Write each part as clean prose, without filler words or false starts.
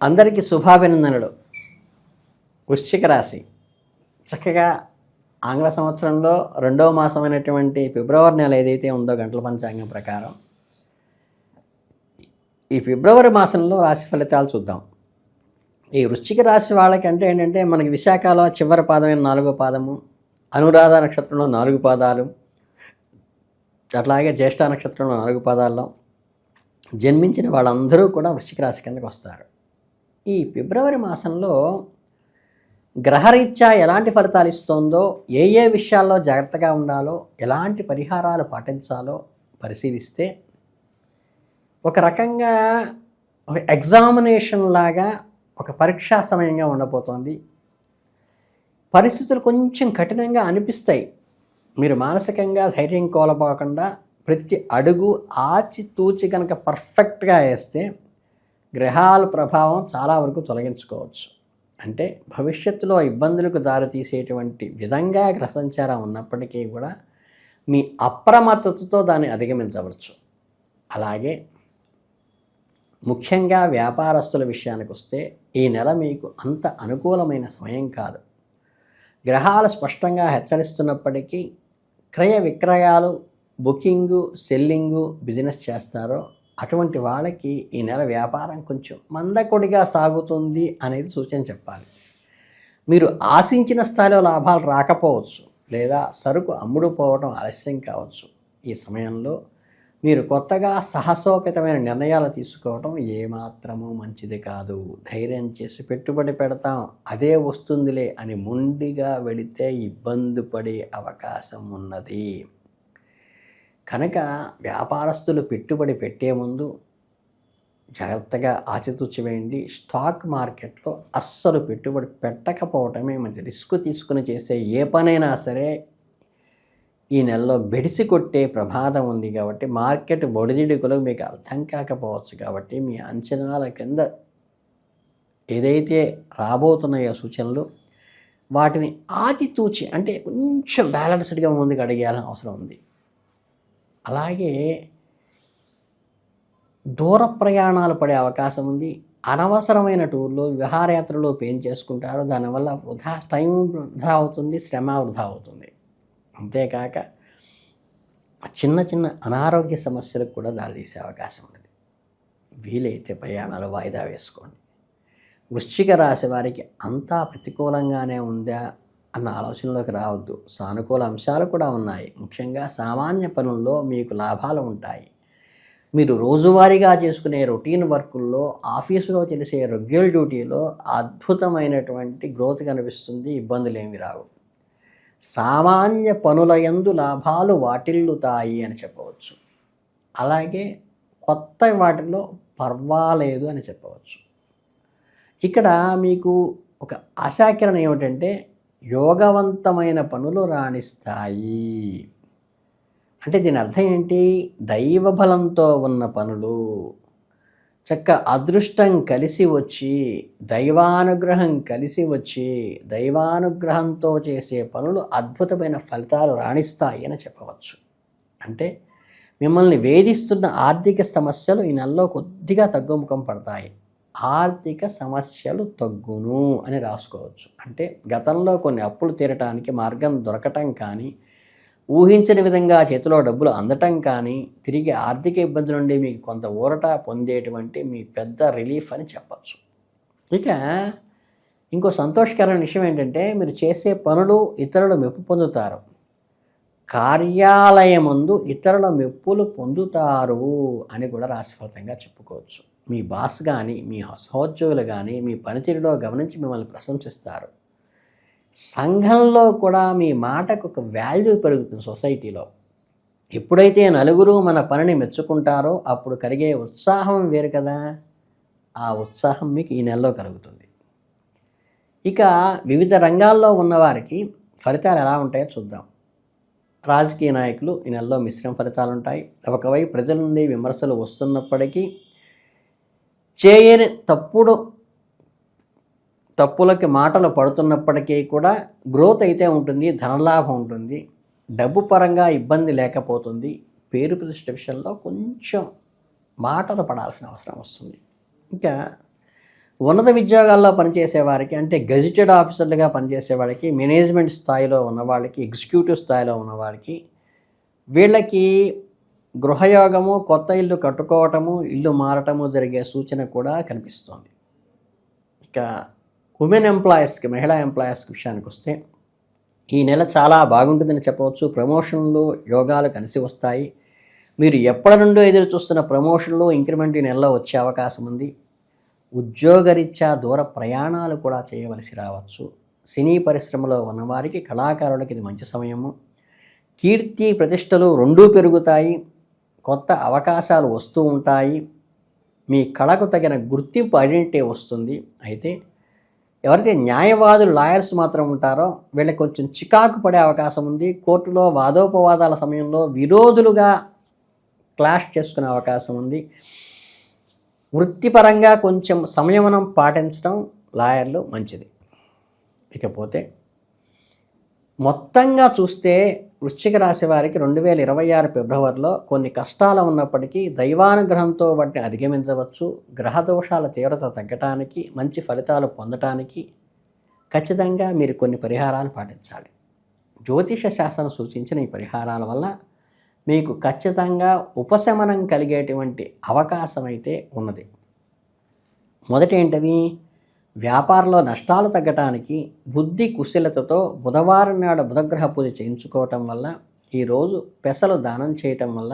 అందరికీ శుభాభినందనలు. వృశ్చిక రాశి చక్కగా ఆంగ్ల సంవత్సరంలో రెండవ మాసమైనటువంటి ఫిబ్రవరి నెల ఏదైతే ఉందో గంటల పంచాంగం ప్రకారం ఈ ఫిబ్రవరి మాసంలో రాశి ఫలితాలు చూద్దాం. ఈ వృశ్చిక రాశి వాళ్ళకి అంటే ఏంటంటే మనకి విశాఖలో చివరి పాదమైన 4వ పాదము, అనురాధ నక్షత్రంలో 4 పాదాలు, అట్లాగే జ్యేష్ఠ నక్షత్రంలో 4 పాదాల్లో జన్మించిన వాళ్ళందరూ కూడా వృశ్చిక రాశి కిందకు వస్తారు. ఈ ఫిబ్రవరి మాసంలో గ్రహరీత్యా ఎలాంటి ఫలితాలు ఇస్తుందో, ఏ విషయాల్లో జాగ్రత్తగా ఉండాలో, ఎలాంటి పరిహారాలు పాటించాలో పరిశీలిస్తే ఒక రకంగా ఒక ఎగ్జామినేషన్ లాగా ఒక పరీక్షా సమయంగా ఉండబోతోంది. పరిస్థితులు కొంచెం కఠినంగా అనిపిస్తాయి. మీరు మానసికంగా ధైర్యం కోల్పోకుండా ప్రతి అడుగు ఆచితూచి కనుక పర్ఫెక్ట్గా వేస్తే గ్రహాల ప్రభావం చాలా వరకు తొలగించుకోవచ్చు. అంటే భవిష్యత్తులో ఇబ్బందులకు దారితీసేటువంటి విధంగా గ్రహ సంచారం ఉన్నప్పటికీ కూడా మీ అప్రమత్తతతో దాన్ని అధిగమించవచ్చు. అలాగే ముఖ్యంగా వ్యాపారస్తుల విషయానికి వస్తే ఈ నెల మీకు అంత అనుకూలమైన సమయం కాదు. గ్రహాలు స్పష్టంగా హెచ్చరిస్తున్నప్పటికీ క్రయ విక్రయాలు, బుకింగు, సెల్లింగు, బిజినెస్ చేస్తారో అటువంటి వాళ్ళకి ఈ నెల వ్యాపారం కొంచెం మందకొడిగా సాగుతుంది అనేది సూచన చెప్పాలి. మీరు ఆశించిన స్థాయిలో లాభాలు రాకపోవచ్చు, లేదా సరుకు అమ్ముడు పోవడం ఆలస్యం కావచ్చు. ఈ సమయంలో మీరు కొత్తగా సాహసోపేతమైన నిర్ణయాలు తీసుకోవడం ఏమాత్రమూ మంచిది కాదు. ధైర్యం చేసి పెట్టుబడి పెడతాం, అదే వస్తుందిలే అని మొండిగా వెళితే ఇబ్బంది పడే అవకాశం ఉన్నది. కనుక వ్యాపారస్తులు పెట్టుబడి పెట్టే ముందు జాగ్రత్తగా ఆచితూచి వేయండి. స్టాక్ మార్కెట్లో అస్సలు పెట్టుబడి పెట్టకపోవటమే మంచి. రిస్క్ తీసుకుని చేసే ఏ పనైనా సరే ఈ నెలలో బెడిసి కొట్టే ప్రమాదం ఉంది. కాబట్టి మార్కెట్ ఒడిదిడుకులు మీకు అర్థం కాకపోవచ్చు. కాబట్టి మీ అంచనాల కింద ఏదైతే రాబోతున్నాయో సూచనలు వాటిని ఆచితూచి, అంటే కొంచెం బ్యాలెన్స్డ్గా ముందుకు అడిగేయాలని అవసరం ఉంది. అలాగే దూర ప్రయాణాలు పడే అవకాశం ఉంది. అనవసరమైన టూర్లు, విహారయాత్రలు చేసుకుంటారు. దానివల్ల టైం వృధా అవుతుంది, శ్రమ వృధా అవుతుంది. అంతేకాక చిన్న చిన్న అనారోగ్య సమస్యలకు కూడా దారితీసే అవకాశం ఉంది. వీలైతే ప్రయాణాలు వాయిదా వేసుకోండి. వృశ్చిక రాశి వారికి అంతా ప్రతికూలంగానే ఉందా అన్న ఆలోచనలోకి రావద్దు. సానుకూల అంశాలు కూడా ఉన్నాయి. ముఖ్యంగా సామాన్య పనుల్లో మీకు లాభాలు ఉంటాయి. మీరు రోజువారీగా చేసుకునే రొటీన్ వర్కుల్లో, ఆఫీసులో చేసే రెగ్యులర్ డ్యూటీలో అద్భుతమైనటువంటి గ్రోత్ కనిపిస్తుంది. ఇబ్బందులు ఏమి రావు. సామాన్య పనుల యందు లాభాలు వాటిల్లుతాయి అని చెప్పవచ్చు. అలాగే కొత్త వాటిలో పర్వాలేదు అని చెప్పవచ్చు. ఇక్కడ మీకు ఒక ఆశాకిరణ ఏమిటంటే యోగవంతమైన పనులు రాణిస్తాయి. అంటే దీని అర్థం ఏంటి? దైవ బలంతో ఉన్న పనులు, అదృష్టం కలిసి వచ్చి, దైవానుగ్రహం కలిసి వచ్చి, దైవానుగ్రహంతో చేసే పనులు అద్భుతమైన ఫలితాలు రాణిస్తాయి అని చెప్పవచ్చు. అంటే మిమ్మల్ని వేధిస్తున్న ఆర్థిక సమస్యలు ఈ నెలలో కొద్దిగా తగ్గుముఖం పడతాయి. ఆర్థిక సమస్యలు తగ్గును అని రాసుకోవచ్చు. అంటే గతంలో కొన్ని అప్పులు తీరటానికి మార్గం దొరకటం కానీ, ఊహించని విధంగా చేతిలో డబ్బులు అందటం కానీ, తిరిగి ఆర్థిక ఇబ్బంది నుండి మీకు కొంత ఊరట పొందేటువంటి మీ పెద్ద రిలీఫ్ అని చెప్పచ్చు. ఇక ఇంకో సంతోషకరమైన విషయం ఏంటంటే మీరు చేసే పనులు ఇతరుల మెప్పు పొందుతారు. కార్యాలయమందు ఇతరుల మెప్పులు పొందుతారు అని కూడా రాశి ఫలితంగా చెప్పుకోవచ్చు. మీ బాస్ కానీ, మీ సహోద్యోగులు కానీ మీ పనితీరులో గమనించి మిమ్మల్ని ప్రశంసిస్తారు. సంఘంలో కూడా మీ మాటకు ఒక వాల్యూ పెరుగుతుంది. సొసైటీలో ఎప్పుడైతే నలుగురు మన పనిని మెచ్చుకుంటారో అప్పుడు కలిగే ఉత్సాహం వేరు కదా. ఆ ఉత్సాహం మీకు ఈ నెలలో కలుగుతుంది. ఇక వివిధ రంగాల్లో ఉన్నవారికి ఫలితాలు ఎలా ఉంటాయో చూద్దాం. రాజకీయ నాయకులు ఈ నెలలో మిశ్రమ ఫలితాలు ఉంటాయి. ఒకవైపు ప్రజల నుండి విమర్శలు వస్తున్నప్పటికీ చేయని తప్పులకి మాటలు పడుతున్నప్పటికీ కూడా గ్రోత్ అయితే ఉంటుంది, ధనలాభం ఉంటుంది, డబ్బు పరంగా ఇబ్బంది లేకపోతుంది. పేరు ప్రతిష్ట విషయంలో కొంచెం మాటలు పడాల్సిన అవసరం వస్తుంది. ఇంకా ఉన్నత ఉద్యోగాల్లో పనిచేసే వారికి, అంటే గెజిటెడ్ ఆఫీసర్లుగా పనిచేసే వాళ్ళకి, మేనేజ్మెంట్ స్థాయిలో ఉన్న వాళ్ళకి, ఎగ్జిక్యూటివ్ స్థాయిలో ఉన్న వాళ్ళకి, వీళ్ళకి గృహయోగము, కొత్త ఇల్లు కట్టుకోవటము, ఇల్లు మారటము జరిగే సూచన కూడా కనిపిస్తోంది. ఇక ఉమెన్ ఎంప్లాయీస్కి, మహిళా ఎంప్లాయీస్కి విషయానికి వస్తే ఈ నెల చాలా బాగుంటుందని చెప్పవచ్చు. ప్రమోషన్లు, యోగాలు కలిసి వస్తాయి. మీరు ఎప్పటి నుండో ఎదురు చూస్తున్న ప్రమోషన్లు, ఇంక్రిమెంట్ ఈ నెలలో వచ్చే అవకాశం ఉంది. ఉద్యోగరీత్యా దూర ప్రయాణాలు కూడా చేయవలసి రావచ్చు. సినీ పరిశ్రమలో ఉన్నవారికి, కళాకారులకి ఇది మంచి సమయము. కీర్తి ప్రతిష్టలు రెండూ పెరుగుతాయి. కొత్త అవకాశాలు వస్తూ ఉంటాయి. మీ కళకు తగిన గుర్తింపు, ఐడెంటిటీ వస్తుంది. అయితే ఎవరైతే న్యాయవాదులు, లాయర్స్ మాత్రం ఉంటారో వీళ్ళకి కొంచెం చికాకు పడే అవకాశం ఉంది. కోర్టులో వాదోపవాదాల సమయంలో విరోధులుగా క్లాష్ చేసుకునే అవకాశం ఉంది. వృత్తిపరంగా కొంచెం సంయమనం పాటించడం లాయర్లు మంచిది. ఇకపోతే మొత్తంగా చూస్తే వృశ్చిక రాశి వారికి 2026 ఫిబ్రవరిలో కొన్ని కష్టాలు ఉన్నప్పటికీ దైవానుగ్రహంతో వాటిని అధిగమించవచ్చు. గ్రహదోషాల తీవ్రత తగ్గటానికి, మంచి ఫలితాలు పొందటానికి ఖచ్చితంగా మీరు కొన్ని పరిహారాలు పాటించాలి. జ్యోతిష శాస్త్రం సూచించిన ఈ పరిహారాల వల్ల మీకు ఖచ్చితంగా ఉపశమనం కలిగేటువంటి అవకాశం అయితే ఉన్నది. మొదటి ఏంటవి? వ్యాపారంలో నష్టాలు తగ్గటానికి బుద్ధి కుశలతతో బుధవారం నాడు బుధగ్రహ పూజ చేయించుకోవటం వల్ల, ఈరోజు పెసలు దానం చేయటం వల్ల,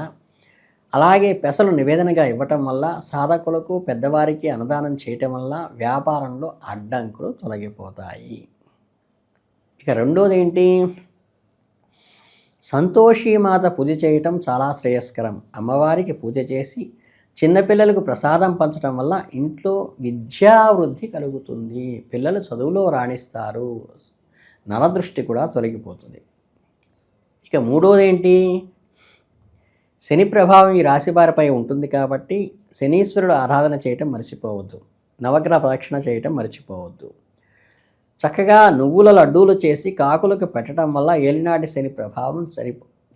అలాగే పెసలు నివేదనగా ఇవ్వటం వల్ల, సాధకులకు పెద్దవారికి అన్నదానం చేయటం వల్ల వ్యాపారంలో అడ్డంకులు తొలగిపోతాయి. ఇక రెండోది ఏంటి? సంతోషీమాత పూజ చేయటం చాలా శ్రేయస్కరం. అమ్మవారికి పూజ చేసి చిన్నపిల్లలకు ప్రసాదం పంచడం వల్ల ఇంట్లో విద్యావృద్ధి కలుగుతుంది. పిల్లలు చదువులో రాణిస్తారు. నరదృష్టి కూడా తొలగిపోతుంది. ఇక మూడోది ఏంటి? శని ప్రభావం ఈ రాశి వారిపై ఉంటుంది కాబట్టి శనీశ్వరుడు ఆరాధన చేయటం మర్చిపోవద్దు. నవగ్రహ ప్రదక్షిణ చేయటం మర్చిపోవద్దు. చక్కగా నువ్వుల లడ్డూలు చేసి కాకులకు పెట్టడం వల్ల ఏలినాటి శని ప్రభావం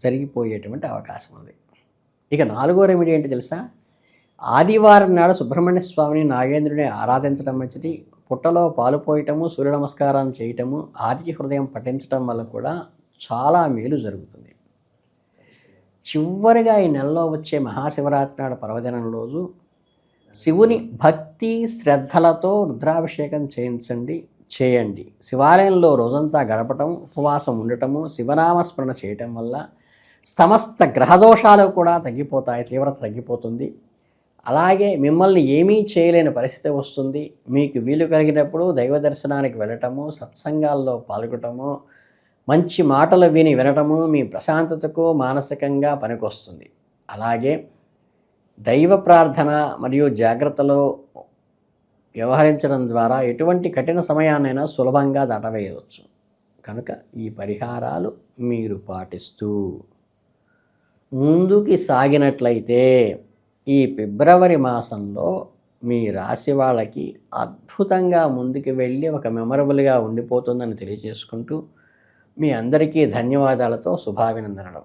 జరిగిపోయేటువంటి అవకాశం ఉంది. ఇక నాలుగో రెమెడీ ఏంటి తెలుసా? ఆదివారం నాడు సుబ్రహ్మణ్య స్వామిని, నాగేంద్రుని ఆరాధించడం మంచిది. పుట్టలో పాలు పోయటము, సూర్య నమస్కారం చేయటము, ఆదిత్య హృదయం పఠించడం వల్ల కూడా చాలా మేలు జరుగుతుంది. చివరిగా ఈ నెలలో వచ్చే మహాశివరాత్రి నాడు పర్వదినం రోజు శివుని భక్తి శ్రద్ధలతో రుద్రాభిషేకం చేయండి. శివాలయంలో రోజంతా గడపటం, ఉపవాసం ఉండటము, శివనామస్మరణ చేయటం వల్ల సమస్త గ్రహదోషాలు కూడా తగ్గిపోతాయి, తీవ్రత తగ్గిపోతుంది. అలాగే మిమ్మల్ని ఏమీ చేయలేని పరిస్థితి వస్తుంది. మీకు వీలు కలిగినప్పుడు దైవ దర్శనానికి వెళ్ళటము, సత్సంగాల్లో పాల్గొనటము, మంచి మాటలు వినటము మీ ప్రశాంతతకు మానసికంగా పనికొస్తుంది. అలాగే దైవ ప్రార్థన మరియు జాగ్రత్తలో వ్యవహరించడం ద్వారా ఎటువంటి కఠిన సమయాన్నైనా సులభంగా దాటవేయవచ్చు. కనుక ఈ పరిహారాలు మీరు పాటిస్తూ ముందుకి సాగినట్లయితే ఈ ఫిబ్రవరి మాసంలో మీ రాశి వాళ్ళకి అద్భుతంగా ముందుకు వెళ్ళి ఒక మెమరబుల్గా ఉండిపోతుందని తెలియజేసుకుంటూ మీ అందరికీ ధన్యవాదాలతో శుభాభినందనలు.